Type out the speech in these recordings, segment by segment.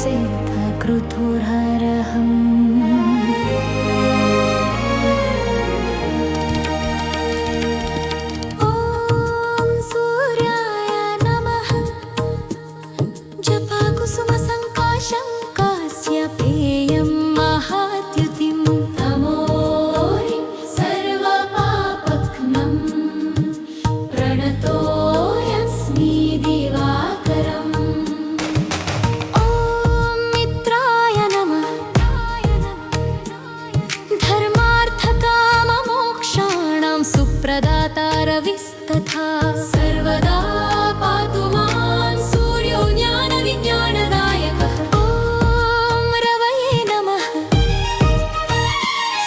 सिद्धकृतुरर्हम् प्रदातारविस्तथा सर्वदा पातु मां सूर्यो ज्ञानविज्ञानदायकः ॐ रवये नमः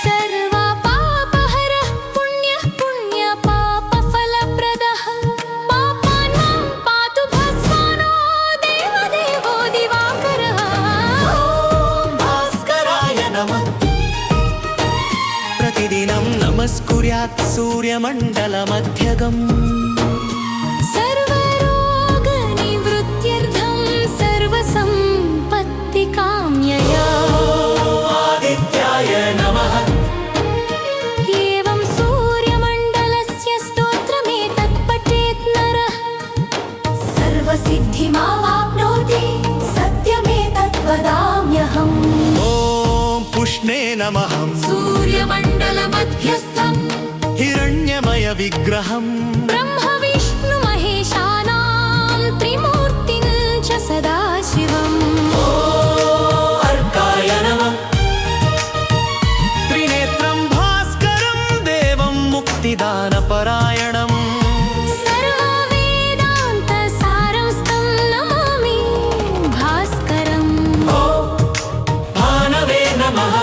सर्वपापहरः पुण्यः पुण्यपापफलप्रदः पापानां पातु भस्मानो देवदेवो दिवाकरः ॐ भास्कराय नमः प्रतिदिनं नमस्कुर्यात् सूर्यमण्डलमध्यगम् सर्वरोगनिवृत्त्यर्थं सर्वसम्पत्तिकाम्यया आदित्याय नमः एवं सूर्यमण्डलस्य स्तोत्रमेतत् पठेत् नरः सर्वसिद्धिमावाप्नोति सत्यमेतत् वदाम्यहम् ॐ पुष्णे नमः सूर्यमण्डलमध्यस्थम् हिरण्यमय विग्रहम् ब्रह्म विष्णु महेशानां त्रिमूर्तिं च सदाशिवम् अर्काय नमः त्रिनेत्रं भास्करं देवं मुक्तिदानपरायणम् सर्ववेदान्तसारस्तं नमामि भास्करम् भानवे नमः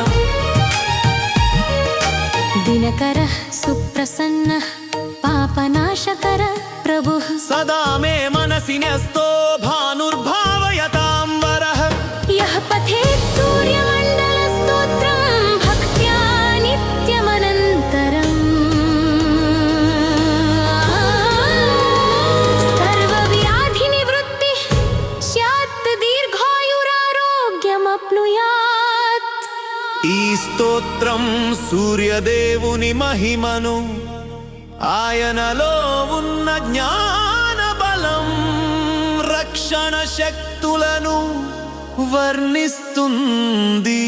दिनकरः सुप्रसन्नः पापनाशकरः प्रभुः सदा मे मनसि न्यस्तो भानुर्भावयतां वरः यः पठेत् सूर्यमण्डलस्तोत्रं भक्त्या नित्यमनन्तरम् सर्वव्याधिनिवृत्तिः स्यात् दीर्घायुरारोग्यमप्नुयात् ఈ స్తోత్రం సూర్యదేవుని మహిమను ఆయనలో ఉన్న జ్ఞాన బలం రక్షణ శక్తులను వర్ణిస్తుంది